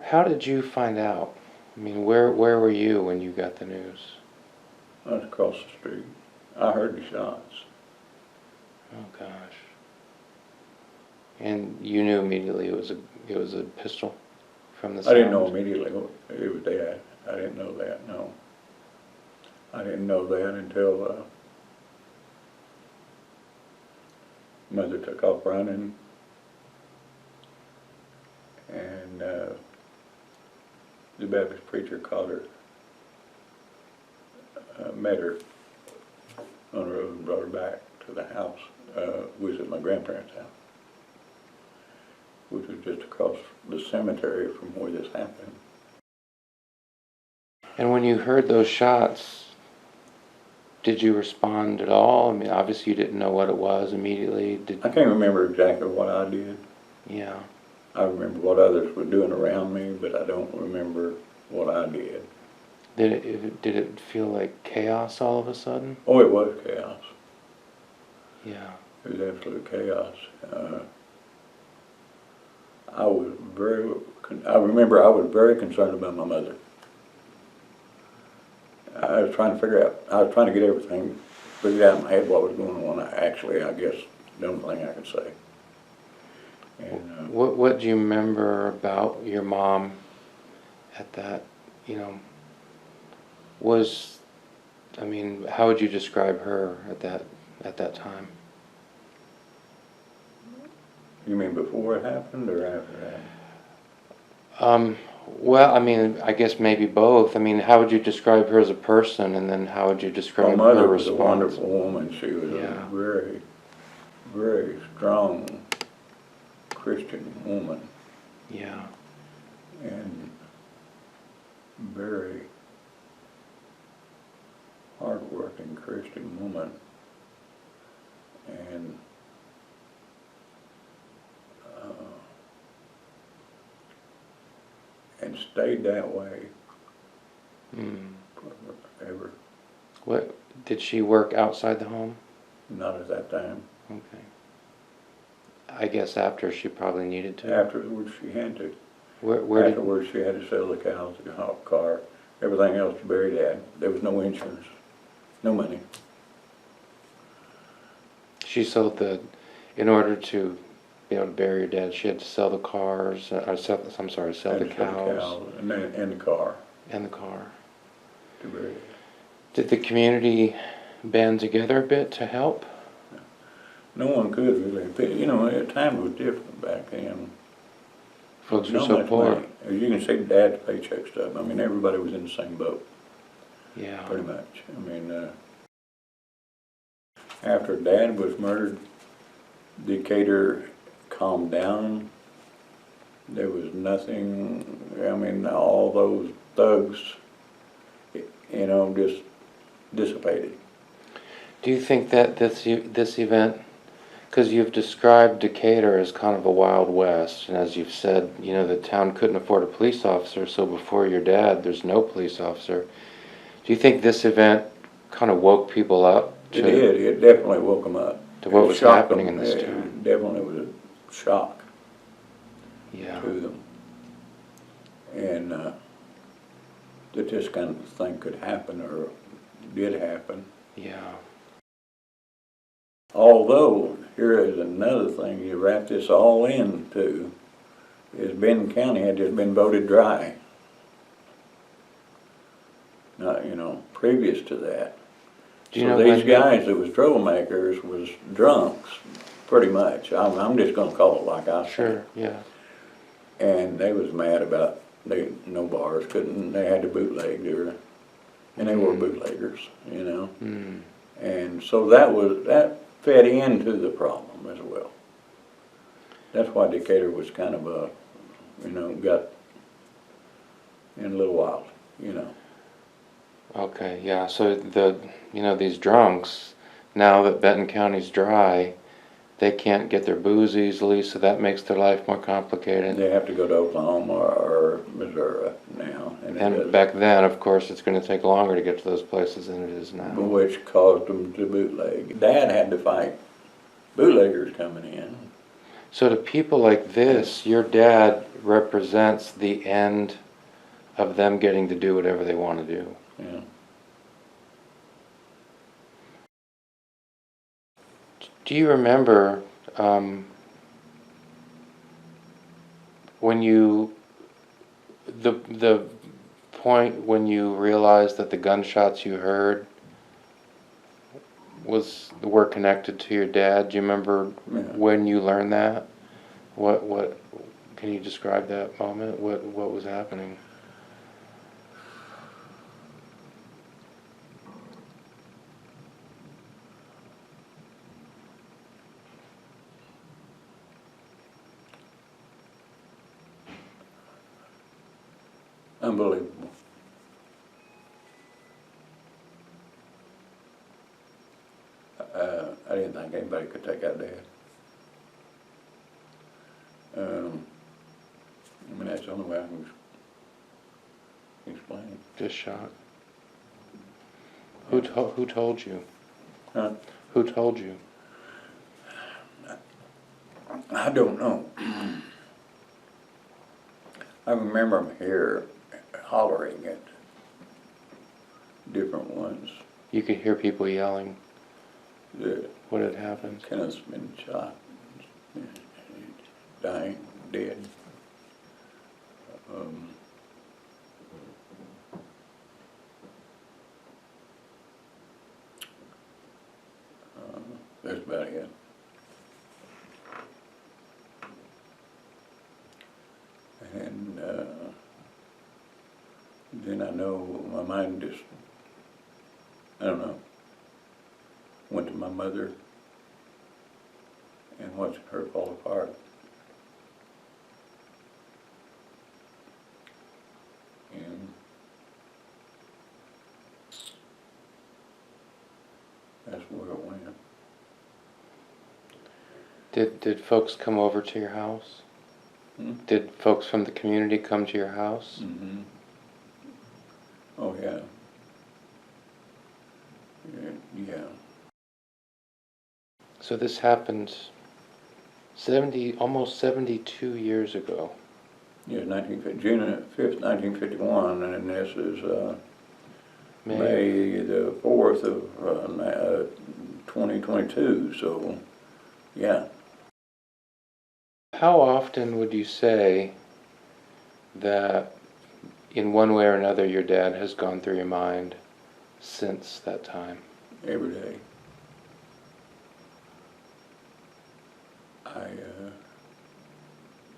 How did you find out? I mean, where were you when you got the news? I was across the street. I heard the shots. Oh gosh. And you knew immediately it was a pistol from the sound? I didn't know immediately it was Dad. I didn't know that, no. I didn't know that until Mother took off running, and the Baptist preacher caught her, met her on the road and brought her back to the house. We was at my grandparents' house, which was just across the cemetery from where this happened. And when you heard those shots, did you respond at all? I mean, obviously you didn't know what it was immediately. I can't remember exactly what I did. Yeah. I remember what others were doing around me, but I don't remember what I did. Did it feel like chaos all of a sudden? Oh, it was chaos. Yeah. It was absolute chaos. I remember I was very concerned about my mother. I was trying to get everything figured out in my head what was going on. I guess the only thing I could say. And, what do you remember about your mom at that, I mean, how would you describe her at that time? You mean before it happened or after that? Well, I mean, I guess maybe both. I mean, how would you describe her as a person, and then how would you describe her My mother response? was a wonderful woman. She was Yeah. a very, very strong Christian woman. Yeah. And very hard-working Christian woman. And stayed that way forever. What did she work outside the home? Not at that time. Okay. I guess after she probably needed to. Afterwards, she had to. Afterwards, she had to sell the cows, the car, everything else to bury Dad. There was no insurance, no money. she sold in order to be able to bury your dad, she had to sell the cars, sell the cows. Sell the cows and the car. And the car. To bury Dad. Did the community band together a bit to help? No one could really. You know, at times was different back then. Folks were so poor. Money. As you can see, Dad's paycheck stuff. I mean, everybody was in the same boat. Yeah. Pretty much. I mean, after Dad was murdered, Decatur calmed down. There was nothing. I mean, all those thugs, just dissipated. Do you think that this event, because you've described Decatur as kind of a Wild West, and as you've said, the town couldn't afford a police officer, so before your dad, there's no police officer. Do you think this event kind of woke people up? It did. It definitely woke them up. To what was happening in this town? It definitely was a shock. Yeah. To them. And that this kind of thing could happen or did happen. Yeah. Although, here is another thing you wrap this all into, is Benton County had just been voted dry. Now, previous to that. So these guys that was troublemakers was drunks, pretty much. I'm just going to call it like I said. Sure, yeah. And they was mad about no bars, they had to bootleg and they were bootleggers, And so that fed into the problem as well. That's why Decatur was kind of got in a little wild, Okay, yeah, so these drunks, now that Benton County's dry, they can't get their booze easily, so that makes their life more complicated. They have to go to Oklahoma or Missouri now. And back then, of course, it's going to take longer to get to those places than it is now. Which caused them to bootleg. Dad had to fight bootleggers coming in. So to people like this, your dad represents the end of them getting to do whatever they want to do. Yeah. Do you remember when the point when you realized that the gunshots you heard were connected to your dad? Do you remember when you learned that? What can you describe that moment? What was happening? Unbelievable. I didn't think anybody could take out Dad. I mean, that's the only way I can explain it. Just shock. Who told you? Huh? Who told you? I don't know. I remember him here hollering at different ones. You could hear people yelling. That What had happened? Kenneth's been shot, dying, dead. That's about it. And then I know my mind just, I don't know, went to my mother and watched her fall apart. And that's where it went. Did folks come over to your house? Did folks from the community come to your house? Mm-hmm. Oh, yeah. Yeah. So this happened almost 72 years ago. Yeah, June 5th, 1951, and this is May the 4th of 2022, so yeah. How often would you say that in one way or another your dad has gone through your mind since that time? Every day.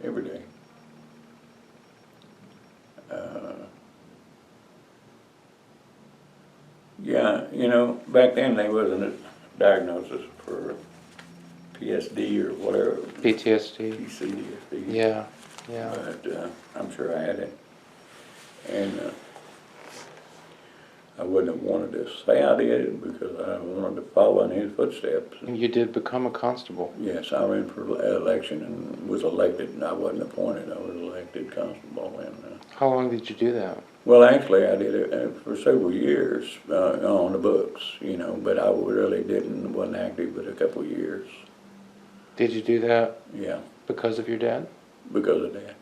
Every day. Yeah, you know, back then there wasn't a diagnosis for PSD or whatever. PTSD? PCSD. Yeah, yeah. But I'm sure I had it. And I wouldn't have wanted to say I did because I wanted to follow in his footsteps. And you did become a constable. Yes, I ran for election and was elected, and I wasn't appointed. I was elected constable. And how long did you do that? well, actually, I did it for several years on the books, you know, but I really wasn't active but a couple of years. Did you do that? Yeah. Because of your dad? Because of Dad.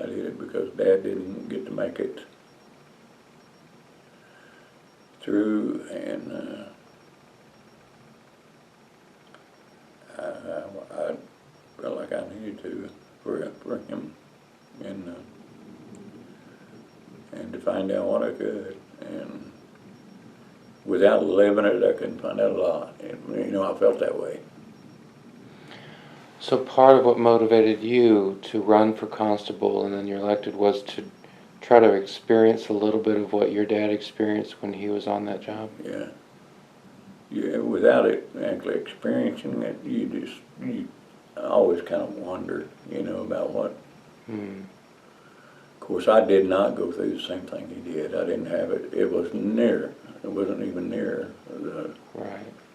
I did it because Dad didn't get to make it through, and I felt like I needed to for him, and to find out what I could, and without living it, I couldn't find out a lot. And, you know, I felt that way. So part of what motivated you to run for constable and then you're elected was to try to experience a little bit of what your dad experienced when he was on that job? Yeah. Yeah, without it actually experiencing it, you always kind of wonder, you know, about what. Of course, I did not go through the same thing he did. I didn't have it. It wasn't even near the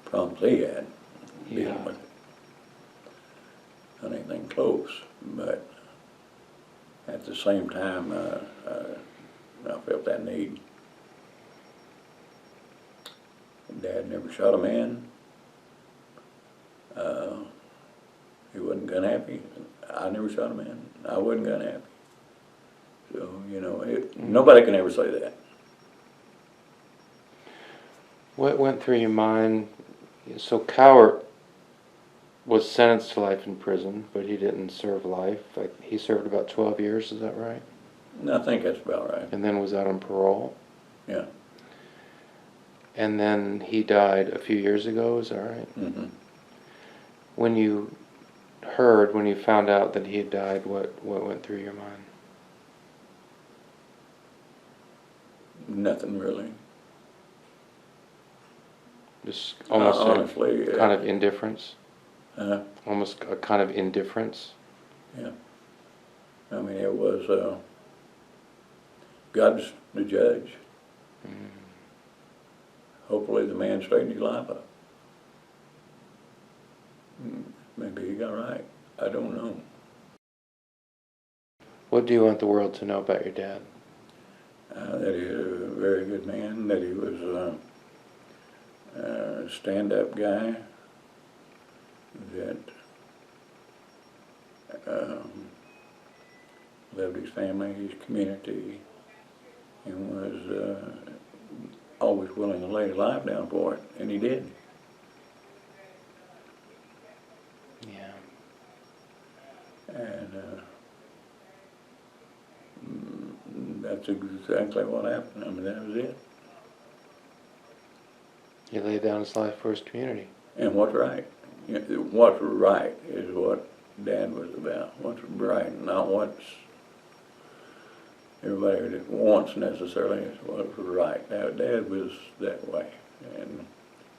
problems he had dealing with it. Not anything close, but at the same time, I felt that need. Dad never shot a man. He wasn't gun happy. I never shot a man. I wasn't gun happy. So, you know, nobody can ever say that. What went through your mind? So Cowart was sentenced to life in prison, but he didn't serve life. Like, he served about 12 years, is that right? I think that's about right. And then was out on parole? Yeah. And then he died a few years ago, is that right? Mm-hmm. When you found out that he had died, what went through your mind? Nothing really. Just almost honestly, a kind of indifference? Uh, Almost a kind of indifference? yeah. I mean, it was, God's the judge. Mm. Hopefully the man straightened his life up. Maybe he got right. I don't know. What do you want the world to know about your dad? That he was a very good man, that he was a stand-up guy, that loved his family, his community, and was always willing to lay his life down for it, and he did. Yeah. And that's exactly what happened. I mean, that was it. He laid down his life for his community. And what's right. You know, what's right is what Dad was about. What's right, not what's everybody wants necessarily, is what was right. Now, Dad was that way, and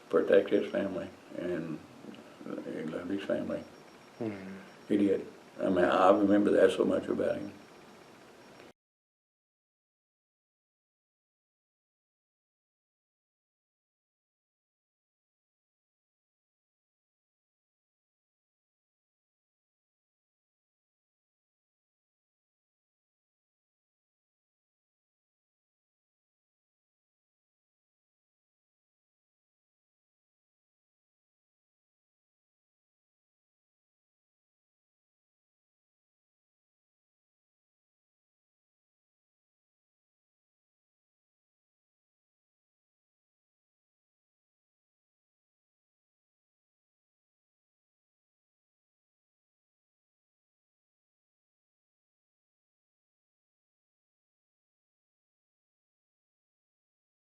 protect his family, and he loved his family. Mm. He did. I mean, I remember that so much about him.